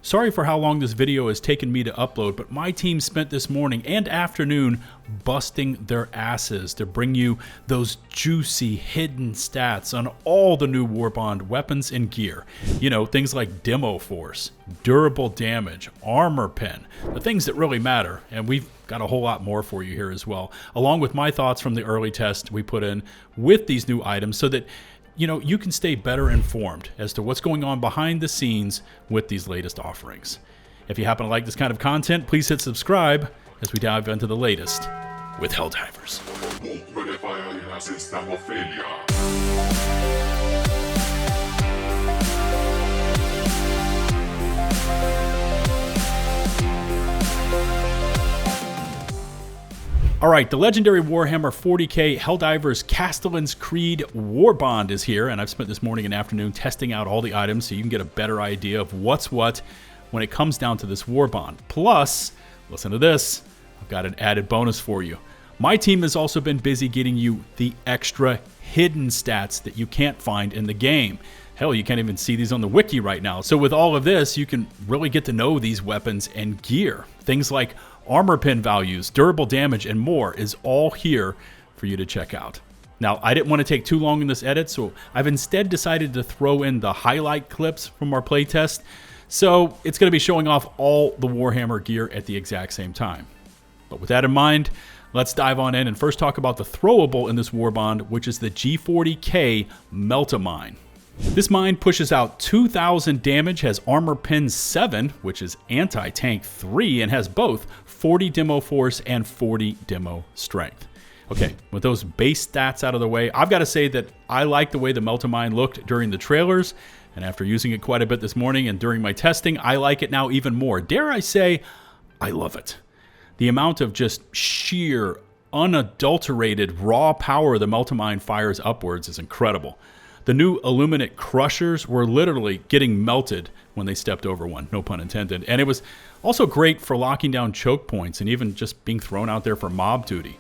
Sorry for how long this video has taken me to upload, but my team spent this morning and afternoon busting their asses to bring you those juicy hidden stats on all the new Warbond weapons and gear. You know, things like demo force, durable damage, armor pen, the things that really matter, and we've got a whole lot more for you here as well, along with my thoughts from the early test we put in with these new items so that you can stay better informed as to what's going on behind the scenes with these latest offerings. If you happen to like this kind of content, please hit subscribe as we dive into the latest with Helldivers. All right, the legendary Warhammer 40k Helldivers Castellan's Creed Warbond is here, and I've spent this morning and afternoon testing out all the items so you can get a better idea of what's what when it comes down to this Warbond. Plus, listen to this, I've got an added bonus for you. My team has also been busy getting you the extra hidden stats that you can't find in the game. Hell, you can't even see these on the wiki right now. So with all of this, you can really get to know these weapons and gear. Things like armor pin values, durable damage, and more is all here for you to check out. Now, I didn't want to take too long in this edit, so I've instead decided to throw in the highlight clips from our playtest. So it's going to be showing off all the Warhammer gear at the exact same time. But with that in mind, let's dive on in and first talk about the throwable in this Warbond, which is the G40K MELTAMINE. This mine pushes out 2,000 damage, has armor pin 7, which is anti-tank 3, and has both 40 demo force and 40 demo strength. Okay, with those base stats out of the way, I've got to say that I like the way the MELTAMINE looked during the trailers, and after using it quite a bit this morning and during my testing, I like it now even more. Dare I say, I love it. The amount of just sheer, unadulterated, raw power the MELTAMINE fires upwards is incredible. The new Illuminate Crushers were literally getting melted when they stepped over one, no pun intended. And it was also great for locking down choke points and even just being thrown out there for mob duty.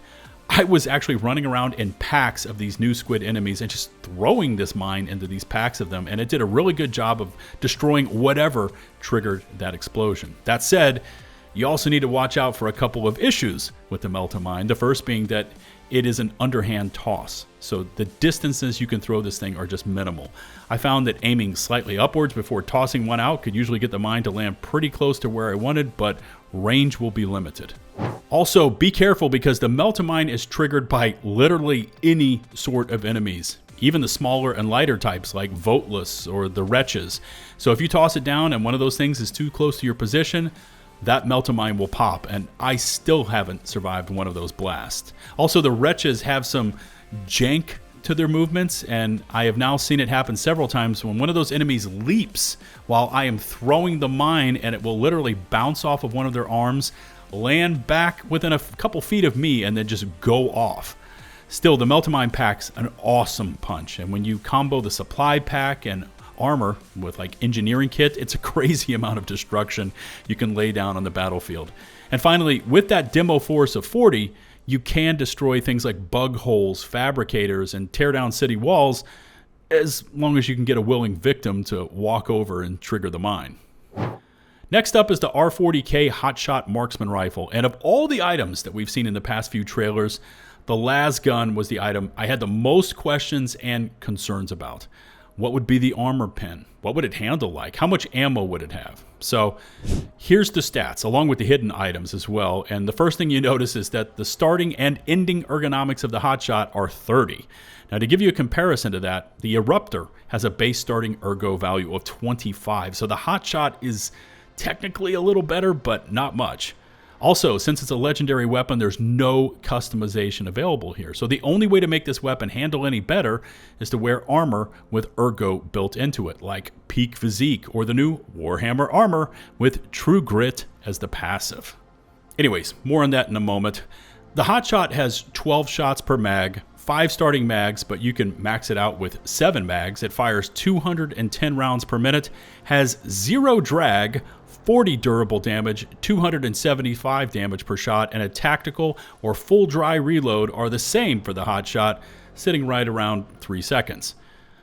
I was actually running around in packs of these new squid enemies and just throwing this mine into these packs of them, and it did a really good job of destroying whatever triggered that explosion. That said, you also need to watch out for a couple of issues with the MELTAMINE. The first being that it is an underhand toss, so the distances you can throw this thing are just minimal. I found that aiming slightly upwards before tossing one out could usually get the mine to land pretty close to where I wanted, but range will be limited. Also, be careful because the MELTAMINE is triggered by literally any sort of enemies, even the smaller and lighter types like Voteless or the Wretches. So if you toss it down and one of those things is too close to your position, that MELTAMINE will pop, and I still haven't survived one of those blasts. Also, the Wretches have some jank to their movements, and I have now seen it happen several times when one of those enemies leaps while I am throwing the mine, and it will literally bounce off of one of their arms, land back within a couple feet of me, and then just go off. Still, the MELTAMINE packs an awesome punch, and when you combo the supply pack and armor with like engineering kit, it's a crazy amount of destruction you can lay down on the battlefield. And finally, with that demo force of 40, you can destroy things like bug holes, fabricators, and tear down city walls as long as you can get a willing victim to walk over and trigger the mine. Next up is the R40K Hotshot Marksman Rifle, and of all the items that we've seen in the past few trailers, the las gun was the item I had the most questions and concerns about. What would be the armor pin? What would it handle like? How much ammo would it have? So here's the stats, along with the hidden items as well. And the first thing you notice is that the starting and ending ergonomics of the Hotshot are 30. Now, to give you a comparison to that, the Eruptor has a base starting ergo value of 25. So the Hotshot is technically a little better, but not much. Also, since it's a legendary weapon, there's no customization available here. So the only way to make this weapon handle any better is to wear armor with ergo built into it, like Peak Physique or the new Warhammer armor with True Grit as the passive. Anyways, more on that in a moment. The Hotshot has 12 shots per mag, 5 starting mags, but you can max it out with 7 mags. It fires 210 rounds per minute, has 0 drag, 40 durable damage, 275 damage per shot, and a tactical or full dry reload are the same for the Hotshot, sitting right around 3 seconds.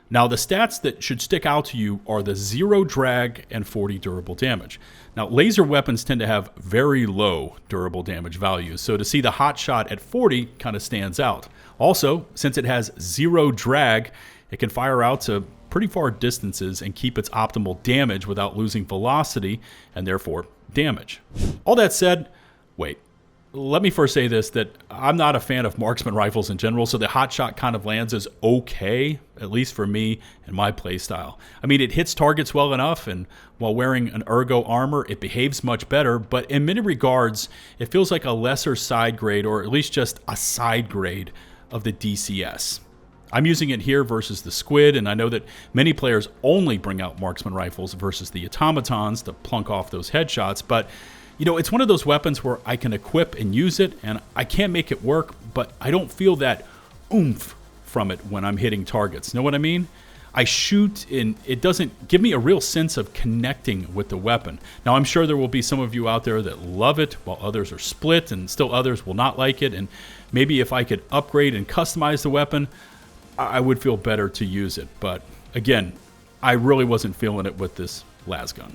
Now, the stats that should stick out to you are the 0 drag and 40 durable damage. Now, laser weapons tend to have very low durable damage values, so to see the hot shot at 40 kind of stands out. Also, since it has 0 drag, it can fire out to pretty far distances and keep its optimal damage without losing velocity and therefore damage. All that said, wait. Let me first say this, that I'm not a fan of marksman rifles in general, so the hot shot kind of lands as okay, at least for me and my playstyle. I mean, it hits targets well enough, and while wearing an ergo armor, it behaves much better, but in many regards, it feels like a lesser side grade, or at least just a side grade of the DCS. I'm using it here versus the squid, and I know that many players only bring out marksman rifles versus the automatons to plunk off those headshots, but you know, it's one of those weapons where I can equip and use it, and I can't make it work, but I don't feel that oomph from it when I'm hitting targets. Know what I mean? I shoot, and it doesn't give me a real sense of connecting with the weapon. Now, I'm sure there will be some of you out there that love it, while others are split, and still others will not like it, and maybe if I could upgrade and customize the weapon, I would feel better to use it. But again, I really wasn't feeling it with this lasgun.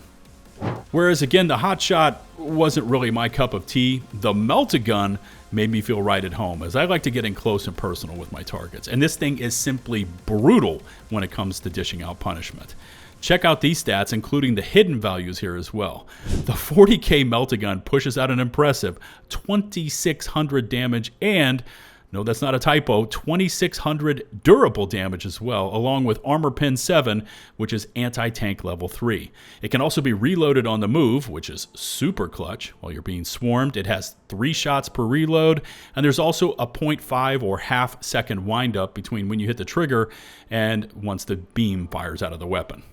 Whereas again, the hot shot wasn't really my cup of tea. The MELTAGUN made me feel right at home, as I like to get in close and personal with my targets. And this thing is simply brutal when it comes to dishing out punishment. Check out these stats, including the hidden values here as well. The 40k MELTAGUN pushes out an impressive 2,600 damage and, no, that's not a typo, 2,600 durable damage as well, along with Armor Pen 7, which is anti-tank level 3. It can also be reloaded on the move, which is super clutch. While you're being swarmed, it has 3 shots per reload, and there's also a 0.5 or half second windup between when you hit the trigger and once the beam fires out of the weapon.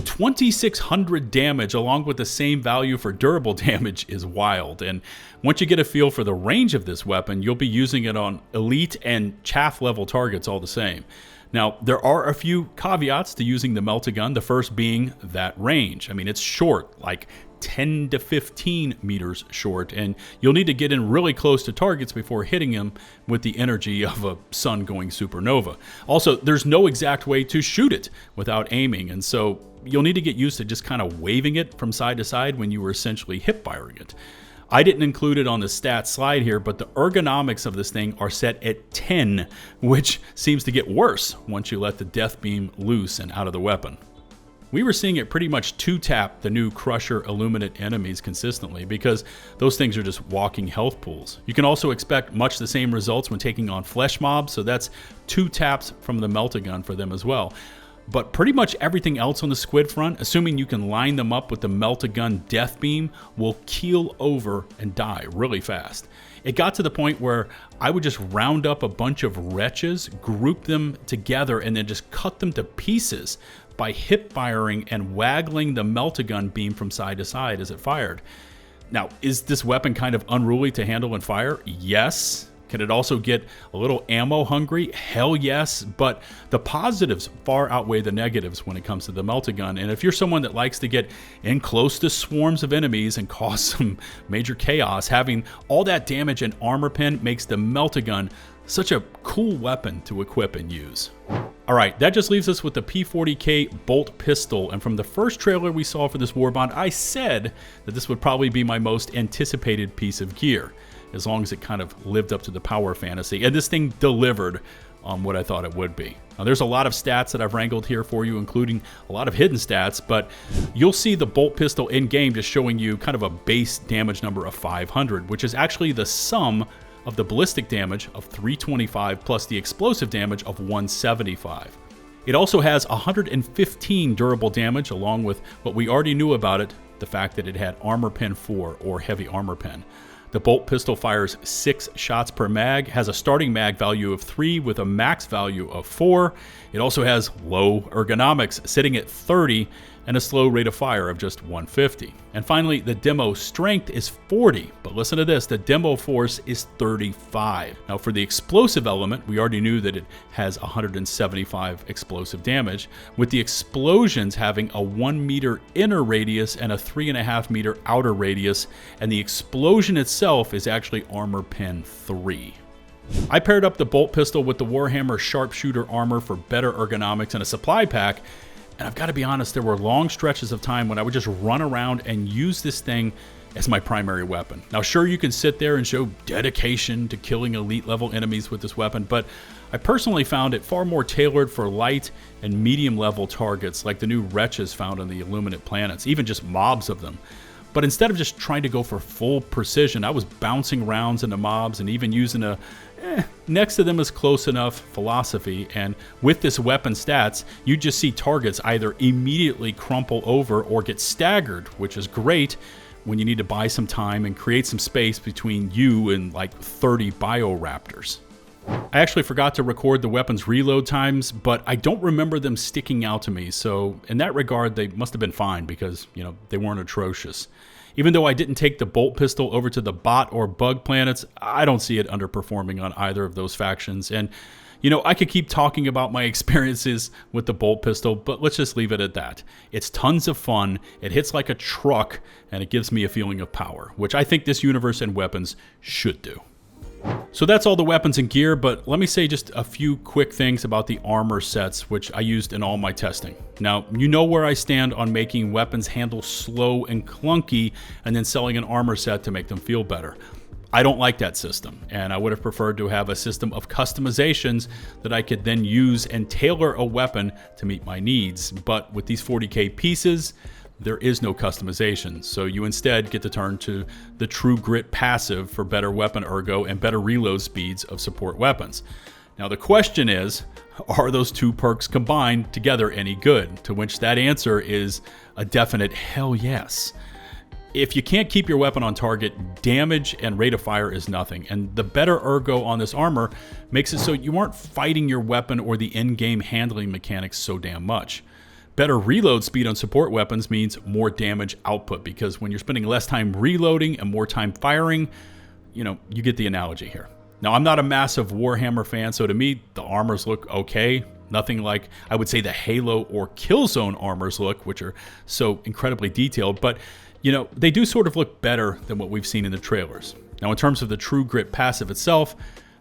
2,600 damage along with the same value for durable damage is wild, and once you get a feel for the range of this weapon, you'll be using it on elite and chaff level targets all the same. Now, there are a few caveats to using the MELTAGUN, the first being that range. I mean, it's short, like 10 to 15 meters short, and you'll need to get in really close to targets before hitting them with the energy of a sun-going supernova. Also, there's no exact way to shoot it without aiming, and so you'll need to get used to just kind of waving it from side to side when you were essentially hip-firing it. I didn't include it on the stats slide here, but the ergonomics of this thing are set at 10, which seems to get worse once you let the death beam loose and out of the weapon. We were seeing it pretty much 2-tap the new Crusher Illuminate enemies consistently because those things are just walking health pools. You can also expect much the same results when taking on flesh mobs, so that's 2 taps from the MELTAGUN for them as well. But pretty much everything else on the squid front, assuming you can line them up with the MELTAGUN death beam, will keel over and die really fast. It got to the point where I would just round up a bunch of wretches, group them together, and then just cut them to pieces by hip firing and waggling the MELTAGUN beam from side to side as it fired. Now, is this weapon kind of unruly to handle and fire? Yes. Can it also get a little ammo hungry? Hell yes, but the positives far outweigh the negatives when it comes to the MELTAGUN, and if you're someone that likes to get in close to swarms of enemies and cause some major chaos, having all that damage and armor pen makes the MELTAGUN such a cool weapon to equip and use. Alright, that just leaves us with the P40K bolt pistol, and from the first trailer we saw for this Warbond, I said that this would probably be my most anticipated piece of gear, as long as it kind of lived up to the power fantasy, and this thing delivered on what I thought it would be. Now, there's a lot of stats that I've wrangled here for you, including a lot of hidden stats, but you'll see the bolt pistol in-game just showing you kind of a base damage number of 500, which is actually the sum of the ballistic damage of 325 plus the explosive damage of 175. It also has 115 durable damage, along with what we already knew about it, the fact that it had Armor Pen 4 or Heavy Armor Pen. The bolt pistol fires 6 shots per mag, has a starting mag value of 3 with a max value of 4. It also has low ergonomics, sitting at 30, and a slow rate of fire of just 150. And finally, the demo strength is 40, but listen to this, the demo force is 35. Now for the explosive element, we already knew that it has 175 explosive damage, with the explosions having a 1 meter inner radius and a 3.5 meter outer radius, and the explosion itself is actually Armor Pen 3. I paired up the bolt pistol with the Warhammer sharpshooter armor for better ergonomics and a supply pack, and I've got to be honest, there were long stretches of time when I would just run around and use this thing as my primary weapon. Now sure, you can sit there and show dedication to killing elite level enemies with this weapon, but I personally found it far more tailored for light and medium level targets like the new wretches found on the Illuminate planets, even just mobs of them. But instead of just trying to go for full precision, I was bouncing rounds into mobs and even using a next to them is close enough philosophy. And with this weapon stats, you just see targets either immediately crumple over or get staggered, which is great when you need to buy some time and create some space between you and like 30 bioraptors. I actually forgot to record the weapon's reload times, but I don't remember them sticking out to me, so in that regard they must have been fine because, you know, they weren't atrocious. Even though I didn't take the bolt pistol over to the bot or bug planets, I don't see it underperforming on either of those factions. And, you know, I could keep talking about my experiences with the bolt pistol, but let's just leave it at that. It's tons of fun, it hits like a truck, and it gives me a feeling of power, which I think this universe and weapons should do. So that's all the weapons and gear, but let me say just a few quick things about the armor sets, which I used in all my testing. Now, you know where I stand on making weapons handle slow and clunky and then selling an armor set to make them feel better. I don't like that system, and I would have preferred to have a system of customizations that I could then use and tailor a weapon to meet my needs. But with these 40k pieces, there is no customization, so you instead get to turn to the True Grit passive for better weapon ergo and better reload speeds of support weapons. Now the question is, are those two perks combined together any good? To which that answer is a definite hell yes. If you can't keep your weapon on target, damage and rate of fire is nothing, and the better ergo on this armor makes it so you aren't fighting your weapon or the in-game handling mechanics so damn much. Better reload speed on support weapons means more damage output, because when you're spending less time reloading and more time firing, you know, you get the analogy here. Now, I'm not a massive Warhammer fan, so to me, the armors look okay. Nothing like, I would say, the Halo or Killzone armors look, which are so incredibly detailed, but, you know, they do sort of look better than what we've seen in the trailers. Now, in terms of the True Grit passive itself,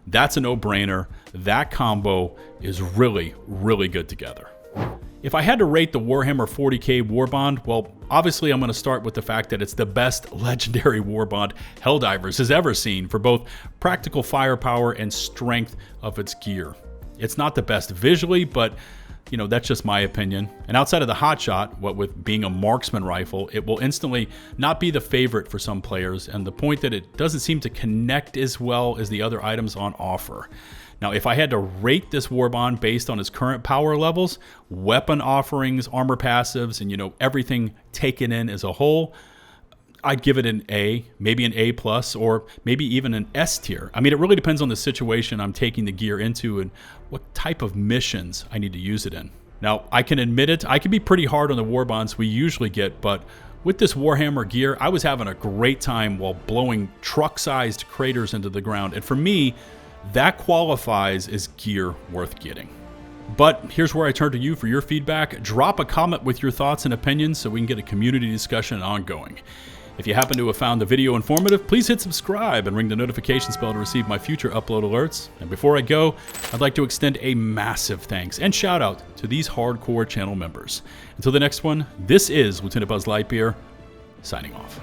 that's a no-brainer. That combo is really, really good together. If I had to rate the Warhammer 40k Warbond, well, obviously I'm going to start with the fact that it's the best legendary Warbond Helldivers has ever seen for both practical firepower and strength of its gear. It's not the best visually, but, you know, that's just my opinion. And outside of the hotshot, what with being a marksman rifle, it will instantly not be the favorite for some players, and the point that it doesn't seem to connect as well as the other items on offer. Now, if I had to rate this Warbond based on its current power levels, weapon offerings, armor passives, and, you know, everything taken in as a whole, I'd give it an A, maybe an A+, or maybe even an S tier. I mean, it really depends on the situation I'm taking the gear into and what type of missions I need to use it in. Now, I can admit it, I can be pretty hard on the Warbonds we usually get, but with this Warhammer gear, I was having a great time while blowing truck-sized craters into the ground, and for me, that qualifies as gear worth getting. But here's where I turn to you for your feedback. Drop a comment with your thoughts and opinions so we can get a community discussion ongoing. If you happen to have found the video informative, please hit subscribe and ring the notifications bell to receive my future upload alerts. And before I go, I'd like to extend a massive thanks and shout out to these hardcore channel members. Until the next one, this is 𝗲𝗲𝗶𝘀𝗀𝗃𝗲𝗃 signing off.